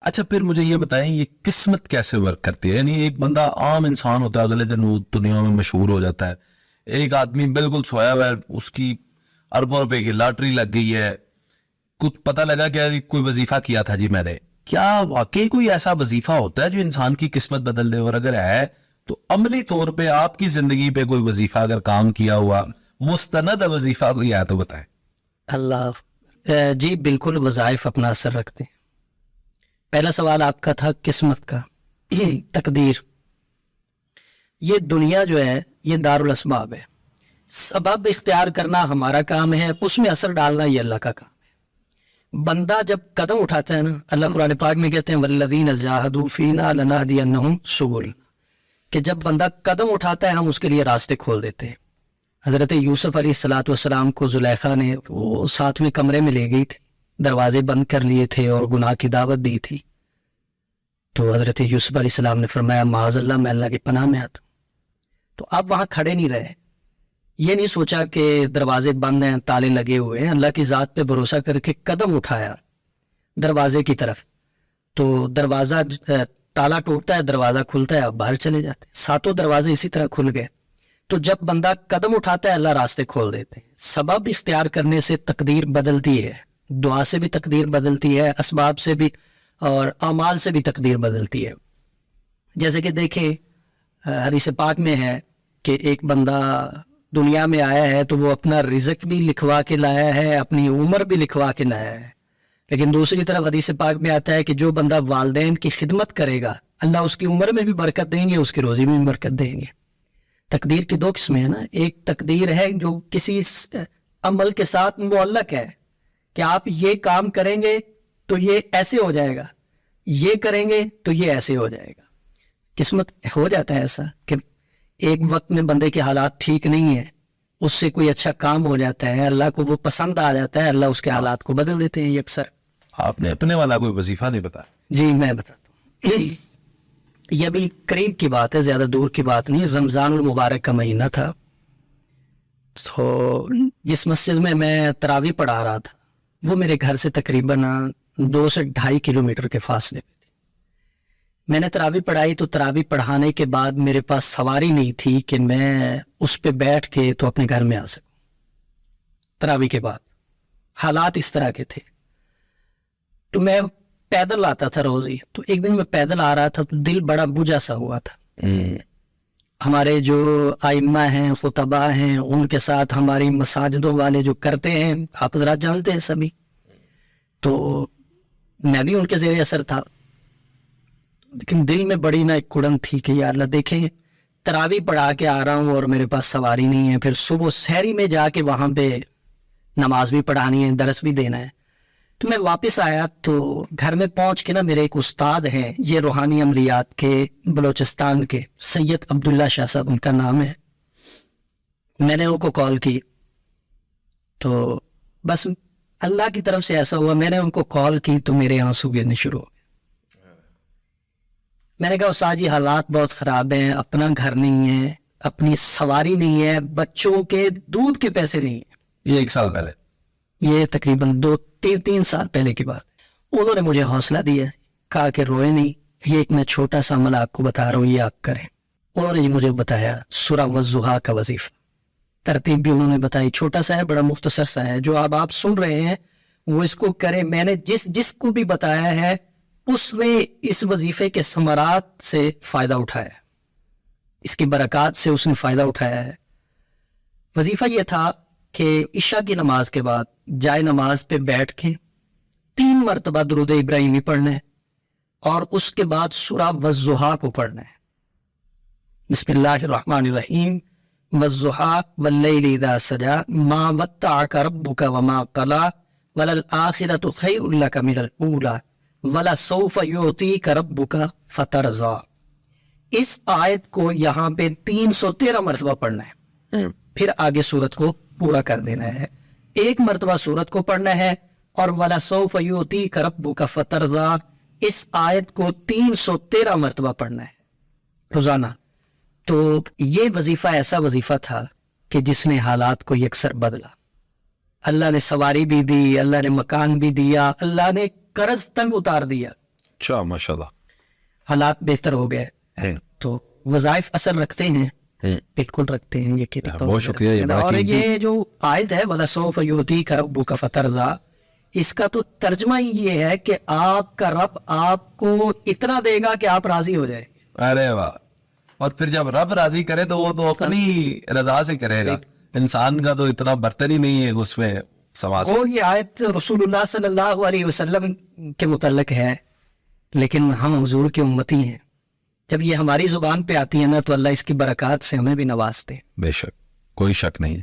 اچھا پھر مجھے یہ بتائیں یہ قسمت کیسے ورک کرتی ہے؟ یعنی ایک بندہ عام انسان ہوتا ہے اگلے دن وہ دنیا میں مشہور ہو جاتا ہے، ایک آدمی بالکل سویا ہوا ہے، اس کی اربوں روپے کی لاٹری لگ گئی ہے، کچھ پتہ لگا کہ کوئی وظیفہ کیا تھا جی میں نے، کیا واقعی کوئی ایسا وظیفہ ہوتا ہے جو انسان کی قسمت بدل دے؟ اور اگر ہے تو عملی طور پہ آپ کی زندگی پہ کوئی وظیفہ اگر کام کیا ہوا مستند وظیفہ کوئی ہے تو بتائیں۔ اللہ جی بالکل وظائف اپنا اثر رکھتے ہیں۔ پہلا سوال آپ کا تھا قسمت کا، تقدیر۔ یہ دنیا جو ہے یہ دارالاسباب ہے، سبب اختیار کرنا ہمارا کام ہے، اس میں اثر ڈالنا یہ اللہ کا کام ہے۔ بندہ جب قدم اٹھاتا ہے نا، اللہ قرآن پاک میں کہتے ہیں والذین جاہدوا فینا لنہدینہم سبلنا، کہ جب بندہ قدم اٹھاتا ہے ہم اس کے لیے راستے کھول دیتے ہیں۔ حضرت یوسف علیہ السلام کو زلیخا نے وہ ساتھ میں کمرے میں لے گئی تھی، دروازے بند کر لیے تھے اور گناہ کی دعوت دی تھی، تو حضرت یوسف علیہ السلام نے فرمایا معاذ اللہ میں اللہ کی پناہ میں آتا ہوں۔ تو آپ وہاں کھڑے نہیں رہے، یہ نہیں سوچا کہ دروازے بند ہیں تالے لگے ہوئے ہیں، اللہ کی ذات پہ بھروسہ کر کے قدم اٹھایا دروازے کی طرف، تو دروازہ تالا ٹوٹتا ہے، دروازہ کھلتا ہے، آپ باہر چلے جاتے ہیں، ساتوں دروازے اسی طرح کھل گئے۔ تو جب بندہ قدم اٹھاتا ہے اللہ راستے کھول دیتے ہیں۔ سبب اختیار کرنے سے تقدیر بدلتی ہے، دعا سے بھی تقدیر بدلتی ہے، اسباب سے بھی اور اعمال سے بھی تقدیر بدلتی ہے۔ جیسے کہ دیکھیں حدیث پاک میں ہے کہ ایک بندہ دنیا میں آیا ہے تو وہ اپنا رزق بھی لکھوا کے لایا ہے، اپنی عمر بھی لکھوا کے لایا ہے، لیکن دوسری طرف حدیث پاک میں آتا ہے کہ جو بندہ والدین کی خدمت کرے گا اللہ اس کی عمر میں بھی برکت دیں گے، اس کی روزی میں بھی برکت دیں گے۔ تقدیر کی دو قسمیں ہیں نا، ایک تقدیر ہے جو کسی عمل کے ساتھ معلق ہے کہ آپ یہ کام کریں گے تو یہ ایسے ہو جائے گا، یہ کریں گے تو یہ ایسے ہو جائے گا۔ قسمت ہو جاتا ہے ایسا کہ ایک وقت میں بندے کے حالات ٹھیک نہیں ہیں، اس سے کوئی اچھا کام ہو جاتا ہے، اللہ کو وہ پسند آ جاتا ہے، اللہ اس کے حالات کو بدل دیتے ہیں۔ یہ اکثر آپ نے اپنے والا کوئی وظیفہ نہیں بتایا؟ جی میں بتاتا ہوں، یہ ابھی قریب کی بات ہے، زیادہ دور کی بات نہیں۔ رمضان المبارک کا مہینہ تھا، تو جس مسجد میں میں تراویح پڑھا رہا تھا وہ میرے گھر سے تقریباً 2 سے 2.5 کلومیٹر کے فاصلے پہ تھی۔ میں نے تراویح پڑھائی تو تراویح پڑھانے کے بعد میرے پاس سواری نہیں تھی کہ میں اس پہ بیٹھ کے تو اپنے گھر میں آ سکوں۔ تراویح کے بعد حالات اس طرح کے تھے، تو میں پیدل آتا تھا روز ہی، تو ایک دن میں پیدل آ رہا تھا تو دل بڑا بجھا سا ہوا تھا۔ ہمارے جو ائمہ ہیں، خطبہ ہیں، ان کے ساتھ ہماری مساجدوں والے جو کرتے ہیں آپ حضرات جانتے ہیں سبھی، تو میں بھی ان کے زیر اثر تھا، لیکن دل میں بڑی نا ایک کڑن تھی کہ یا اللہ دیکھیں تراویح پڑھا کے آ رہا ہوں اور میرے پاس سواری نہیں ہے، پھر صبح سحری میں جا کے وہاں پہ نماز بھی پڑھانی ہے، درس بھی دینا ہے۔ تو میں واپس آیا تو گھر میں پہنچ کے نا میرے ایک استاد ہیں، یہ روحانی عملیات کے بلوچستان کے سید عبداللہ شاہ صاحب ان کا نام ہے، میں نے ان کو کال کی، تو بس اللہ کی طرف سے ایسا ہوا میں نے ان کو کال کی تو میرے آنسو گرنے شروع ہو گئے۔ میں نے کہا استاد جی حالات بہت خراب ہیں، اپنا گھر نہیں ہے، اپنی سواری نہیں ہے، بچوں کے دودھ کے پیسے نہیں ہیں۔ یہ 1 سال پہلے، یہ تقریباً 2-3 سال پہلے کی بات۔ انہوں نے مجھے حوصلہ دیا، کہا کہ روئے نہیں، یہ ایک میں چھوٹا سا عمل آپ کو بتا رہا ہوں، یہ آپ کریں۔ انہوں نے مجھے بتایا سورہ والضحیٰ کا وظیفہ، ترتیب بھی انہوں نے بتائی، چھوٹا سا ہے بڑا مختصر سا ہے، جو آپ سن رہے ہیں وہ اس کو کریں۔ میں نے جس کو بھی بتایا ہے اس نے اس وظیفے کے ثمرات سے فائدہ اٹھایا، اس کی برکات سے اس نے فائدہ اٹھایا ہے۔ وظیفہ یہ تھا کہ عشاء کی نماز کے بعد جائے نماز پہ بیٹھ کے 3 مرتبہ درود ابراہیمی پڑھنا ہے اور اس کے بعد سورہ والضحیٰ کو پڑھنا ہے۔ بسم اللہ الرحمن الرحیم، والضحیٰ واللیل اذا سجا ما ودعک ربک وما قلی وللآخرۃ خیر لک من الاولی وَلَسَوْفَ يُعْطِيكَ رَبُّكَ فَتَرْضَىٰ۔ اس آیت کو یہاں پہ 313 مرتبہ پڑھنا ہے، پھر آگے سورت کو پورا کر دینا ہے۔ 1 مرتبہ سورت کو پڑھنا ہے اور وَلَسَوْفَ يُعْطِيكَ رَبُّكَ فَتَرْضَىٰ اس آیت کو 313 مرتبہ پڑھنا ہے روزانہ۔ تو یہ وظیفہ ایسا وظیفہ تھا کہ جس نے حالات کو یکسر بدلا۔ اللہ نے سواری بھی دی، اللہ نے مکان بھی دیا، اللہ نے قرض تنگ اتار دیا۔ اچھا ماشاءاللہ. حالات بہتر ہو گئے ہیں. تو وظائف اثر رکھتے ہیں, بالکل رکھتے ہیں. یہ کتاب بہت شکریہ, یہ بڑا اور قیمتی. یہ جو آیت ہے وَلَسَوْفَ يُعْطِيكَ رَبُّكَ فَتَرْضَىٰ, اس کا تو ترجمہ ہی یہ ہے کہ آپ کا رب آپ کو اتنا دے گا کہ آپ راضی ہو جائے. ارے واہ. اور پھر جب رب راضی کرے تو وہ تو اپنی رضا سے کرے گا. انسان کا تو اتنا برتن ہی نہیں ہے اس میں سما سے. وہ یہ آیت رسول اللہ صلی اللہ علیہ وسلم کے متعلق ہے, لیکن ہم حضور کی امتی ہیں. جب یہ ہماری زبان پہ آتی ہے نا تو اللہ اس کی برکات سے ہمیں بھی نوازتے ہیں. بے شک, کوئی شک نہیں.